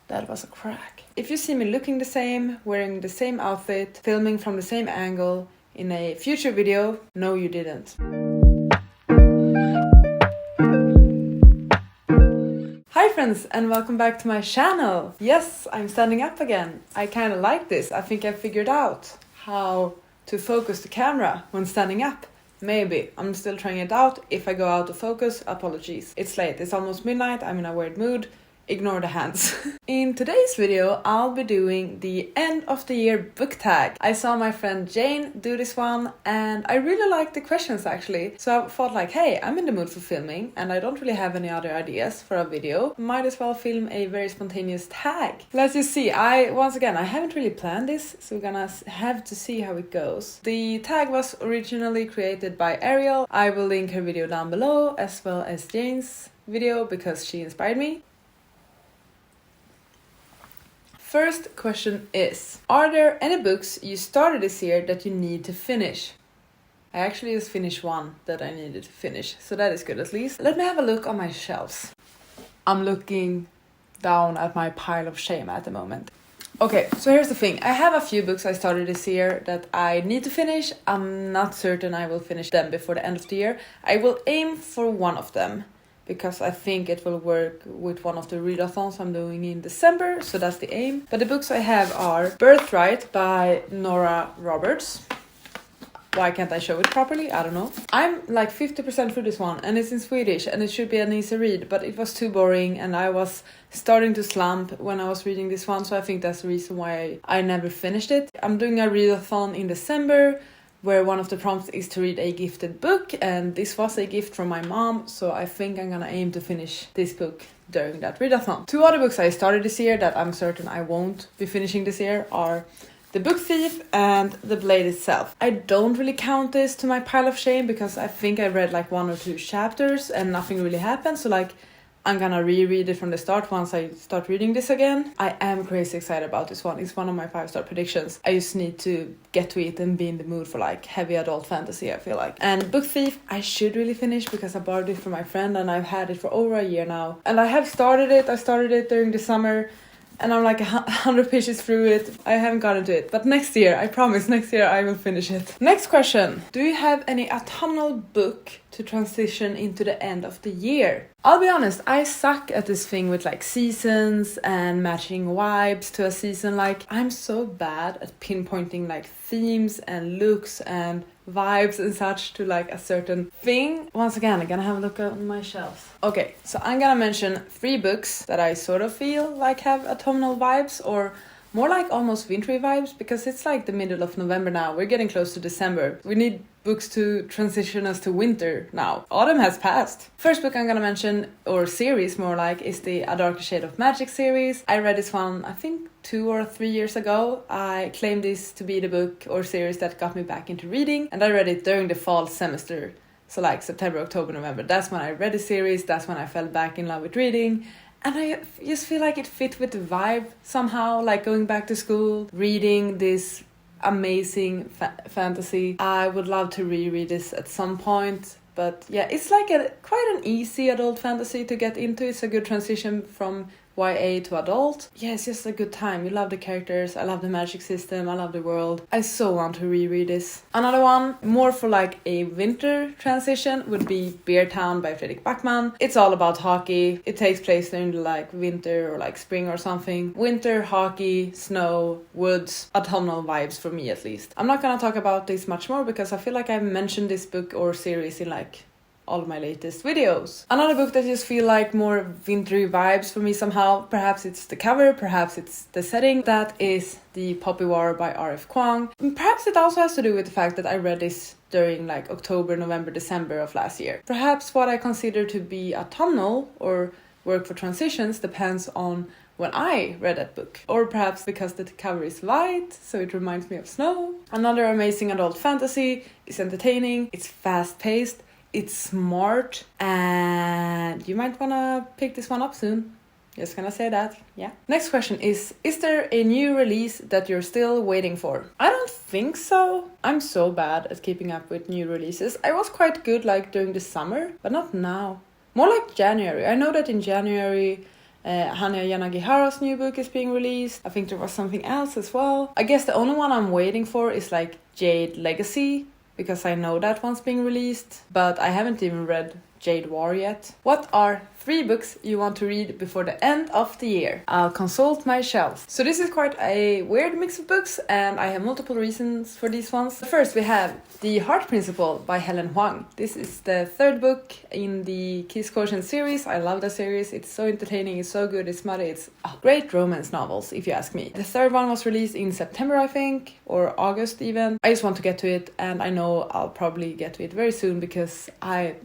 That was a crack. If you see me looking the same, wearing the same outfit, filming from the same angle in a future video, no you didn't. Hi friends and welcome back to my channel. Yes, I'm standing up again. I kind of like this. I think I figured out how to focus the camera when standing up. Maybe. I'm still trying it out. If I go out of focus, apologies. It's late. It's almost midnight. I'm in a weird mood. Ignore the hands. In today's video, I'll be doing the end of the year book tag. I saw my friend Jane do this one and I really liked the questions actually. So I thought like, hey, I'm in the mood for filming and I don't really have any other ideas for a video. Might as well film a very spontaneous tag. Let's just see. I haven't really planned this, so we're gonna have to see how it goes. The tag was originally created by Ariel. I will link her video down below as well as Jane's video because she inspired me. First question is, are there any books you started this year that you need to finish? I actually just finished one that I needed to finish, so that is good at least. Let me have a look on my shelves. I'm looking down at my pile of shame at the moment. Okay, so here's the thing. I have a few books I started this year that I need to finish. I'm not certain I will finish them before the end of the year. I will aim for one of them, because I think it will work with one of the readathons I'm doing in December, so that's the aim. But the books I have are Birthright by Nora Roberts. Why can't I show it properly? I don't know. I'm like 50% through this one and it's in Swedish and it should be an easy read, but it was too boring and I was starting to slump when I was reading this one, so I think that's the reason why I never finished it. I'm doing a readathon in December, where one of the prompts is to read a gifted book, and this was a gift from my mom, so I think I'm gonna aim to finish this book during that readathon. Two other books I started this year that I'm certain I won't be finishing this year are The Book Thief and The Blade Itself. I don't really count this to my pile of shame because I think I read like 1 or 2 chapters and nothing really happened, so like I'm gonna reread it from the start once I start reading this again. I am crazy excited about this one. It's one of my 5-star predictions. I just need to get to it and be in the mood for like heavy adult fantasy, I feel like. And Book Thief, I should really finish because I borrowed it from my friend and I've had it for over a year now. And I have started it. I started it during the summer and I'm like 100 pages through it. I haven't gotten to it, but next year, I promise, next year I will finish it. Next question. Do you have any autumnal book to transition into the end of the year? I'll be honest, I suck at this thing with like seasons and matching vibes to a season. Like, I'm so bad at pinpointing like themes and looks and vibes and such to like a certain thing. Once again, I'm gonna have a look on my shelves. Okay, so I'm gonna mention 3 books that I sort of feel like have autumnal vibes, or more like almost wintry vibes, because it's like the middle of November now. We're getting close to December. We need books to transition us to winter now. Autumn has passed. First book I'm gonna mention, or series more like, is the A Darker Shade of Magic series. I read this one, I think 2 or 3 years ago. I claimed this to be the book or series that got me back into reading, and I read it during the fall semester. So like September, October, November. That's when I read the series. That's when I fell back in love with reading. And I just feel like it fit with the vibe somehow, like going back to school, reading this amazing fantasy. I would love to reread this at some point. But yeah, it's like quite an easy adult fantasy to get into. It's a good transition from YA to adult. Yeah, it's just a good time. You love the characters, I love the magic system, I love the world. I so want to reread this. Another one, more for like a winter transition, would be Beer Town by Fredrik Backman. It's all about hockey. It takes place during the like winter or like spring or something. Winter, hockey, snow, woods, autumnal vibes for me at least. I'm not gonna talk about this much more because I feel like I've mentioned this book or series in like all of my latest videos. Another book that just feel like more wintry vibes for me somehow, perhaps it's the cover, perhaps it's the setting, that is The Poppy War by R.F. Kuang. Perhaps it also has to do with the fact that I read this during like October, November, December of last year. Perhaps what I consider to be autumnal or work for transitions depends on when I read that book. Or perhaps because the cover is white, so it reminds me of snow. Another amazing adult fantasy. It's entertaining, it's fast-paced, it's smart, and you might wanna pick this one up soon. Just gonna say that, yeah. Next question is there a new release that you're still waiting for? I don't think so. I'm so bad at keeping up with new releases. I was quite good like during the summer, but not now. More like January. I know that in January Hanya Yanagiharu's new book is being released. I think there was something else as well. I guess the only one I'm waiting for is like Jade Legacy, because I know that one's being released, but I haven't even read Jade War yet. What are 3 books you want to read before the end of the year? I'll consult my shelf. So this is quite a weird mix of books, and I have multiple reasons for these ones. First, we have The Heart Principle by Helen Huang. This is the 3rd book in the Kiss Quotient series. I love the series. It's so entertaining, it's so good, it's smutty, it's great romance novels, if you ask me. The 3rd one was released in September, I think, or August even. I just want to get to it, and I know I'll probably get to it very soon because I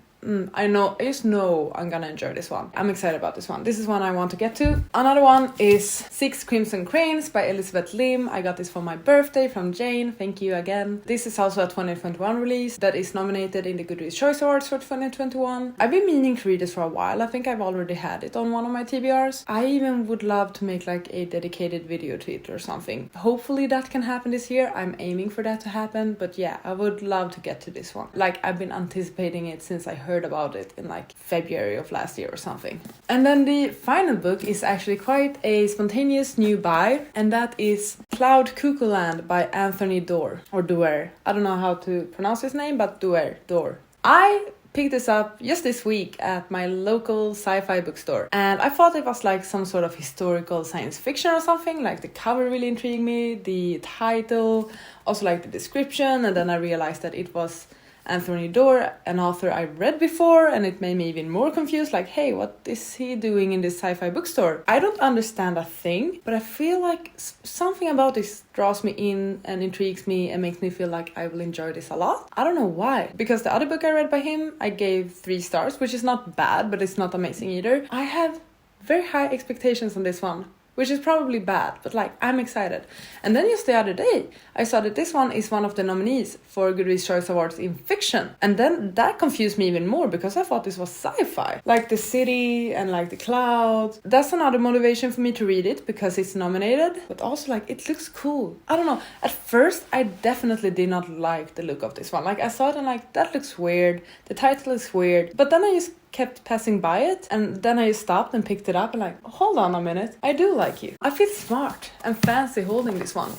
just know I'm gonna enjoy this one. I'm excited about this one. This is one I want to get to. Another one is 6 Crimson Cranes by Elizabeth Lim. I got this for my birthday from Jane. Thank you again. This is also a 2021 release that is nominated in the Goodreads Choice Awards for 2021. I've been meaning to read this for a while. I think I've already had it on one of my TBRs. I even would love to make like a dedicated video to it or something. Hopefully that can happen this year. I'm aiming for that to happen, but yeah, I would love to get to this one. Like, I've been anticipating it since I heard about it in like February of last year or something. And then the final book is actually quite a spontaneous new buy, and that is Cloud Cuckoo Land by Anthony Doerr, or Doerr. I don't know how to pronounce his name, but Doerr. I picked this up just this week at my local sci-fi bookstore, and I thought it was like some sort of historical science fiction or something. Like, the cover really intrigued me, the title, also like the description, and then I realized that it was Anthony Doerr, an author I read before, and it made me even more confused, like, hey, what is he doing in this sci-fi bookstore? I don't understand a thing, but I feel like something about this draws me in and intrigues me and makes me feel like I will enjoy this a lot. I don't know why, because the other book I read by him, I gave 3 stars, which is not bad, but it's not amazing either. I have very high expectations on this one, which is probably bad, but like, I'm excited. And then just the other day, I saw that this one is one of the nominees for Goodreads Choice Awards in fiction. And then that confused me even more, because I thought this was sci-fi. Like the city and like the clouds. That's another motivation for me to read it, because it's nominated, but also like, it looks cool. I don't know, at first I definitely did not like the look of this one. Like, I saw it and like, that looks weird, the title is weird, but then I just kept passing by it, and then I stopped and picked it up and like, hold on a minute, I do like you. I feel smart and fancy holding this one.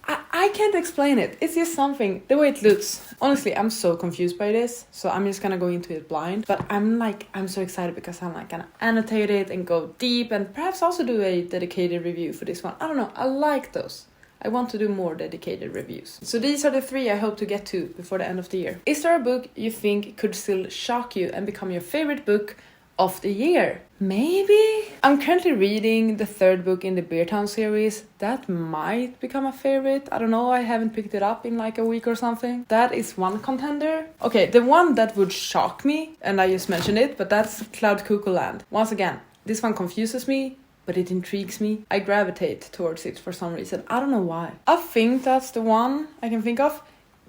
I can't explain it. It's just something, the way it looks. Honestly, I'm so confused by this, so I'm just gonna go into it blind. But I'm so excited because I'm like gonna annotate it and go deep, and perhaps also do a dedicated review for this one. I don't know, I like those. I want to do more dedicated reviews. So these are the 3 I hope to get to before the end of the year. Is there a book you think could still shock you and become your favorite book of the year? Maybe? I'm currently reading the 3rd book in the Beertown series. That might become a favorite. I don't know, I haven't picked it up in like a week or something. That is one contender. Okay, the one that would shock me, and I just mentioned it, but that's Cloud Cuckoo Land. Once again, this one confuses me, but it intrigues me. I gravitate towards it for some reason. I don't know why. I think that's the one I can think of.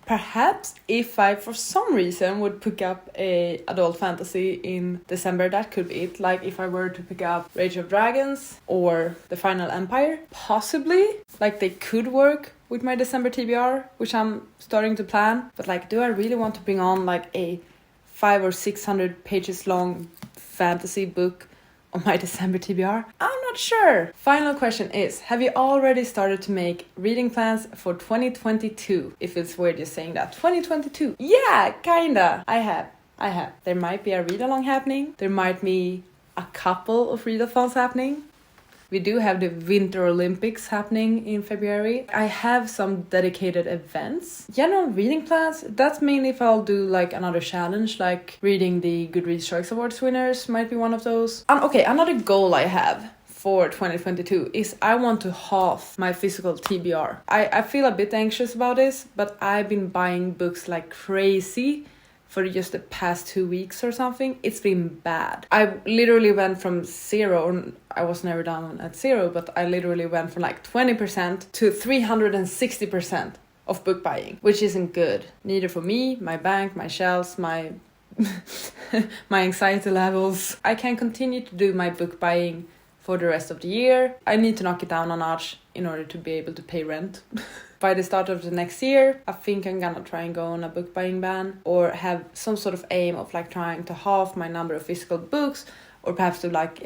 Perhaps if I, for some reason, would pick up a adult fantasy in December, that could be it. Like, if I were to pick up Rage of Dragons or The Final Empire, possibly. Like, they could work with my December TBR, which I'm starting to plan. But like, do I really want to bring on like a 500 or 600 pages long fantasy book on my December TBR? I'm not sure. Final question is, have you already started to make reading plans for 2022? If it's weird just saying that. 2022. Yeah, kinda. I have. There might be a read-along happening. There might be a couple of readathons happening. We do have the Winter Olympics happening in February. I have some dedicated events. General reading plans, that's mainly if I'll do like another challenge, like reading the Goodreads Choice Awards winners might be one of those. Okay, another goal I have for 2022 is I want to halve my physical TBR. I feel a bit anxious about this, but I've been buying books like crazy for just the past 2 weeks or something. It's been bad. I literally went from 0, or I was never down at 0, but I literally went from like 20% to 360% of book buying, which isn't good. Neither for me, my bank, my shelves, my my anxiety levels. I can continue to do my book buying for the rest of the year. I need to knock it down a notch in order to be able to pay rent. By the start of the next year, I think I'm gonna try and go on a book buying ban, or have some sort of aim of like trying to halve my number of physical books, or perhaps do like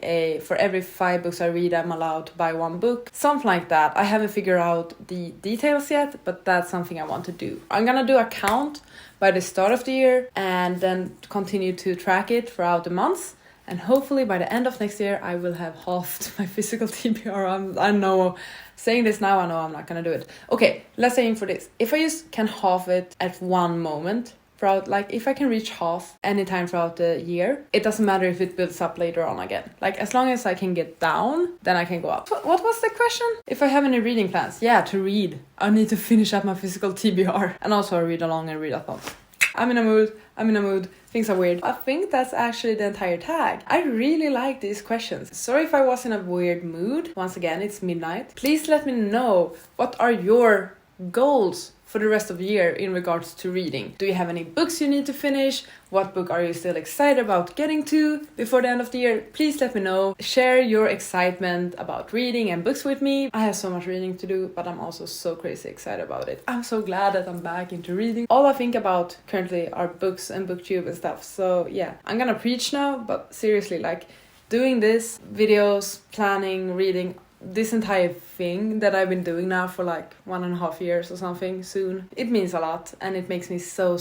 for every 5 books I read, I'm allowed to buy 1 book. Something like that. I haven't figured out the details yet, but that's something I want to do. I'm gonna do a count by the start of the year and then continue to track it throughout the months. And hopefully by the end of next year, I will have halved my physical TBR. I know, saying this now, I know I'm not gonna do it. Okay, let's aim for this. If I just can halve it at one moment, throughout, like if I can reach half anytime throughout the year, it doesn't matter if it builds up later on again. Like as long as I can get down, then I can go up. What was the question? If I have any reading plans? Yeah, to read. I need to finish up my physical TBR. And also I read along and read a thought. I'm in a mood. Things are weird. I think that's actually the entire tag. I really like these questions. Sorry if I was in a weird mood. Once again, it's midnight. Please let me know, what are your goals for the rest of the year in regards to reading? Do you have any books you need to finish? What book are you still excited about getting to before the end of the year? Please let me know. Share your excitement about reading and books with me. I have so much reading to do, but I'm also so crazy excited about it. I'm so glad that I'm back into reading. All I think about currently are books and booktube and stuff. So yeah, I'm gonna preach now, but seriously, like doing this, videos, planning, reading, this entire thing that I've been doing now for like 1.5 years or something soon, it means a lot and it makes me so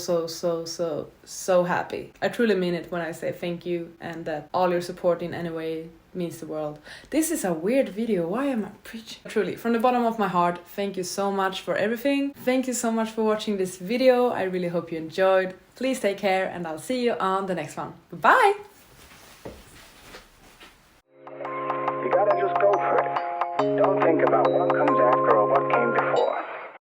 happy. I truly mean it when I say thank you, and that all your support in any way means the world. This is a weird video. Why am I preaching? Truly, from the bottom of my heart, thank you so much for everything. Thank you so much for watching this video. I really hope you enjoyed. Please take care and I'll see you on the next one. Bye!